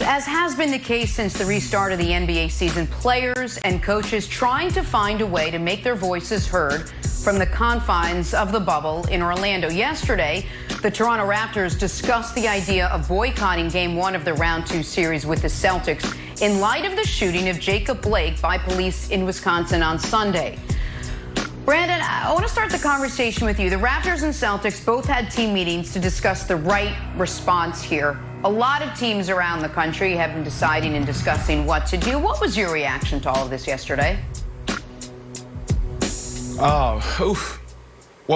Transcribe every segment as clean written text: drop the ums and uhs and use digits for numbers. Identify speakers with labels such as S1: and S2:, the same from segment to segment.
S1: As has been the case since the restart of the NBA season, players and coaches trying to find a way to make their voices heard from the confines of the bubble in Orlando. Yesterday, the Toronto Raptors discussed the idea of boycotting Game 1 of the Round 2 series with the Celtics in light of the shooting of Jacob Blake by police in Wisconsin on Sunday. Brandon, I want to start the conversation with you. The Raptors and Celtics both had team meetings to discuss the right response here. A lot of teams around the country have been deciding and discussing what to do. What was your reaction to all of this yesterday?
S2: Well,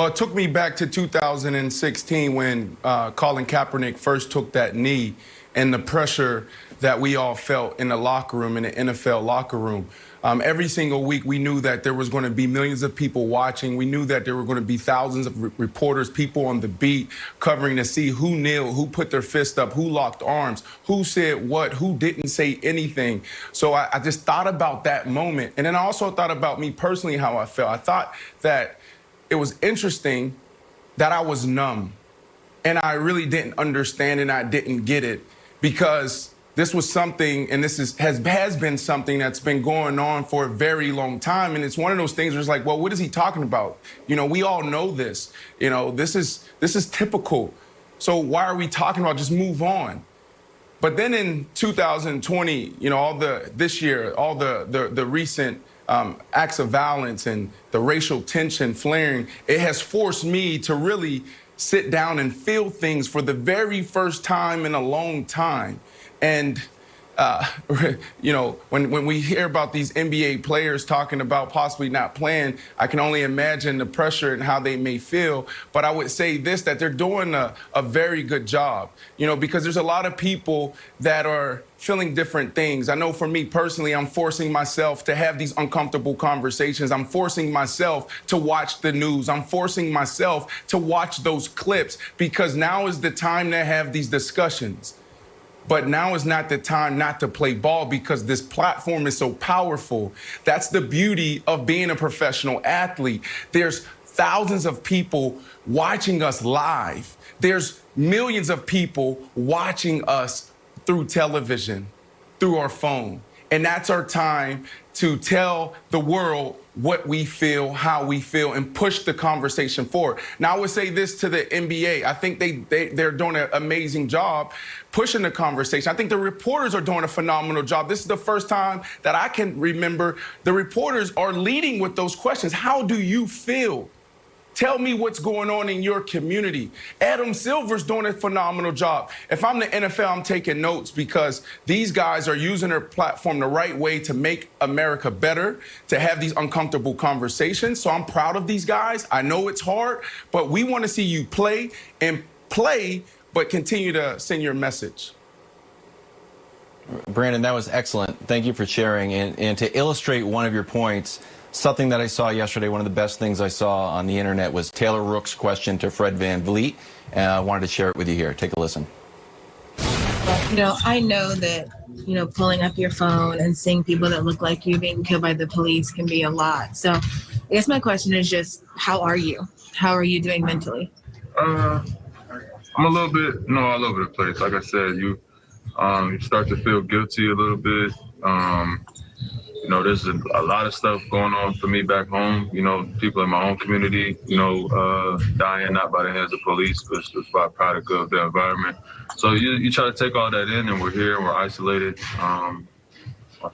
S2: it took me back to 2016 when Colin Kaepernick first took that knee and the pressure that we all felt in the locker room, in the NFL locker room. Every single week, we knew that there was going to be millions of people watching. We knew that there were going to be thousands of reporters, people on the beat, covering to see who kneeled, who put their fist up, who locked arms, who said what, who didn't say anything. So I just thought about that moment. And then I also thought about me personally, how I felt. I thought that it was interesting that I was numb. And I really didn't understand and I didn't get it because this was something, and this has been something that's been going on for a very long time. And it's one of those things where it's like, well, what is he talking about? You know, we all know this. You know, this is typical. So why are we talking about just move on? But then in 2020, you know, this year, all the recent acts of violence and the racial tension flaring, it has forced me to really sit down and feel things for the very first time in a long time. And, you know, when we hear about these NBA players talking about possibly not playing, I can only imagine the pressure and how they may feel. But I would say this, that they're doing a very good job, you know, because there's a lot of people that are feeling different things. I know for me personally, I'm forcing myself to have these uncomfortable conversations. I'm forcing myself to watch the news. I'm forcing myself to watch those clips because now is the time to have these discussions. But now is not the time not to play ball because this platform is so powerful. That's the beauty of being a professional athlete. There's thousands of people watching us live. There's millions of people watching us through television, through our phone. And that's our time to tell the world what we feel, how we feel, and push the conversation forward. Now, I would say this to the NBA. I think they're doing an amazing job pushing the conversation. I think the reporters are doing a phenomenal job. This is the first time that I can remember the reporters are leading with those questions. How do you feel? Tell me what's going on in your community. Adam Silver's doing a phenomenal job. If I'm the NFL, I'm taking notes because these guys are using their platform the right way to make America better, to have these uncomfortable conversations. So I'm proud of these guys. I know it's hard, but we want to see you play, but continue to send your message.
S3: Brandon, that was excellent. Thank you for sharing. And to illustrate one of your points, something that I saw yesterday, one of the best things I saw on the internet was Taylor Rook's question to Fred VanVleet. And I wanted to share it with you here. Take a listen.
S4: You know, I know that, you know, pulling up your phone and seeing people that look like you being killed by the police can be a lot. So I guess my question is just, how are you? How are you doing mentally?
S5: I'm a little bit, all over the place. Like I said, you start to feel guilty a little bit. You know, there's a lot of stuff going on for me back home. You know, people in my own community, dying not by the hands of police, but just by product of the environment. So you try to take all that in, and we're here and we're isolated. My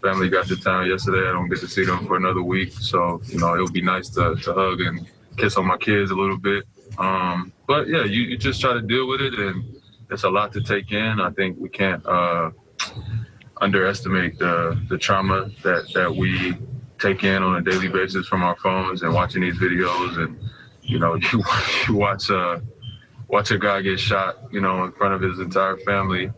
S5: family got to town yesterday. I don't get to see them for another week. So, you know, it would be nice to hug and kiss on my kids a little bit. But yeah, you just try to deal with it, and it's a lot to take in. I think we can't underestimate the trauma that we take in on a daily basis from our phones and watching these videos. And you know, you watch a guy get shot, you know, in front of his entire family,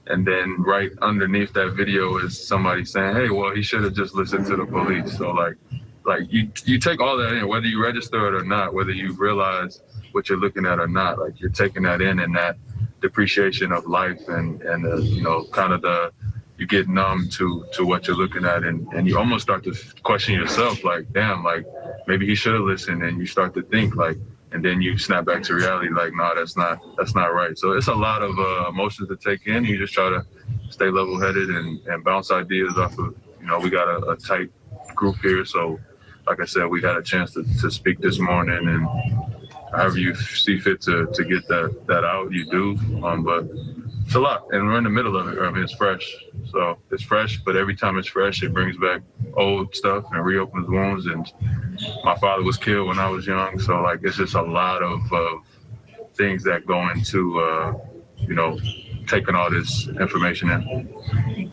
S5: and then right underneath that video is somebody saying, hey, well, he should have just listened to the police. So like you take all that in, whether you register it or not, whether you realize what you're looking at or not, like you're taking that in, and that depreciation of life and you know, kind of you get numb to what you're looking at, and you almost start to question yourself, like, damn, like maybe he should have listened, and you start to think like, and then you snap back to reality, like, no, that's not right. So it's a lot of emotions to take in. You just try to stay level-headed and bounce ideas off of, we got a tight group here. So, like I said, we got a chance to speak this morning, and however you see fit to get that out, you do. But it's a lot, and we're in the middle of it. I mean, it's fresh. So it's fresh, but every time it's fresh, it brings back old stuff and reopens wounds. And my father was killed when I was young. So, like, it's just a lot of things that go into, taking all this information in.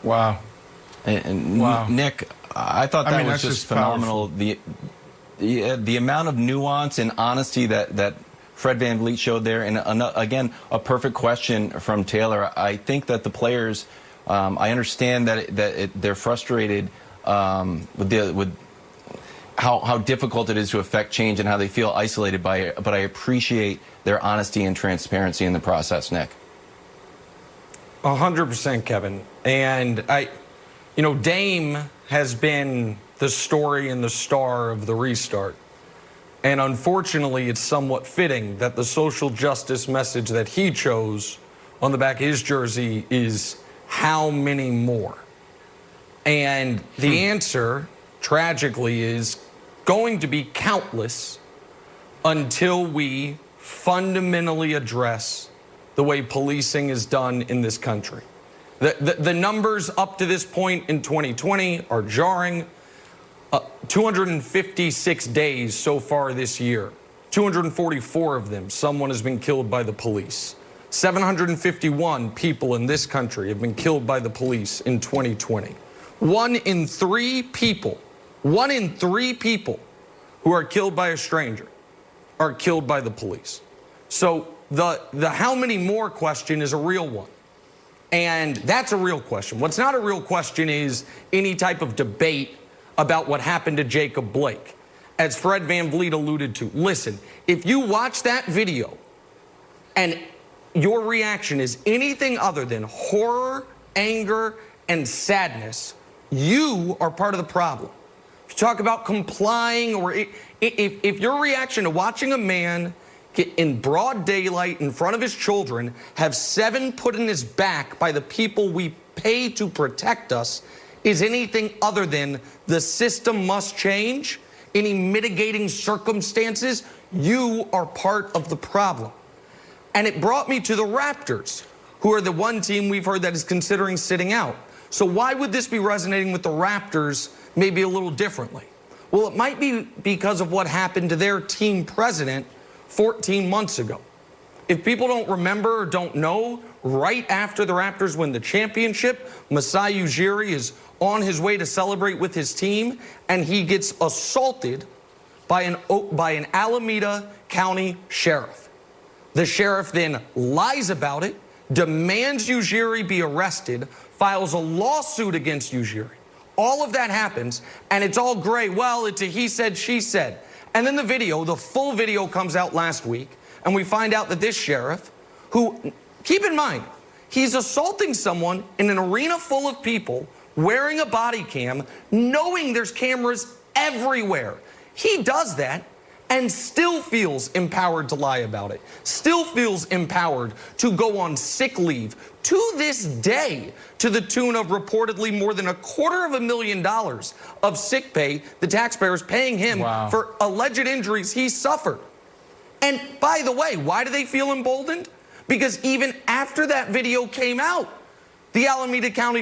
S2: Wow.
S3: And
S2: wow.
S3: Nick, I thought that was just phenomenal. The amount of nuance and honesty that Fred VanVleet showed there, and again, a perfect question from Taylor. I think that the players, I understand that they're frustrated with how difficult it is to affect change and how they feel isolated by it, but I appreciate their honesty and transparency in the process, Nick.
S6: 100%, Kevin. And Dame has been the story and the star of the restart. And unfortunately, it's somewhat fitting that the social justice message that he chose on the back of his jersey is how many more? And the answer, tragically, is going to be countless until we fundamentally address the way policing is done in this country. The numbers up to this point in 2020 are jarring. 256 days so far this year. 244 of them, someone has been killed by the police. 751 people in this country have been killed by the police in 2020. 1 in 3 people who are killed by a stranger are killed by the police. So the how many more question is a real one. And that's a real question. What's not a real question is any type of debate about what happened to Jacob Blake. As Fred VanVleet alluded to, listen, if you watch that video and your reaction is anything other than horror, anger, and sadness, you are part of the problem. If you talk about complying, or if your reaction to watching a man get in broad daylight in front of his children, have 7 put in his back by the people we pay to protect us, is anything other than the system must change, any mitigating circumstances, you are part of the problem. And it brought me to the Raptors, who are the one team we've heard that is considering sitting out. So why would this be resonating with the Raptors maybe a little differently? Well, it might be because of what happened to their team president 14 months ago. If people don't remember or don't know, right after the Raptors win the championship, Masai Ujiri is on his way to celebrate with his team, and he gets assaulted by an Alameda County sheriff. The sheriff then lies about it, demands Ujiri be arrested, files a lawsuit against Ujiri. All of that happens, and it's all great. Well, it's a he said, she said. And then the full video comes out last week, and we find out that this sheriff, who, keep in mind, he's assaulting someone in an arena full of people, wearing a body cam, knowing there's cameras everywhere. He does that and still feels empowered to lie about it, still feels empowered to go on sick leave to this day, to the tune of reportedly more than $250,000 of sick pay, the taxpayers paying him for alleged injuries he suffered. And by the way, why do they feel emboldened? Because even after that video came out, the Alameda County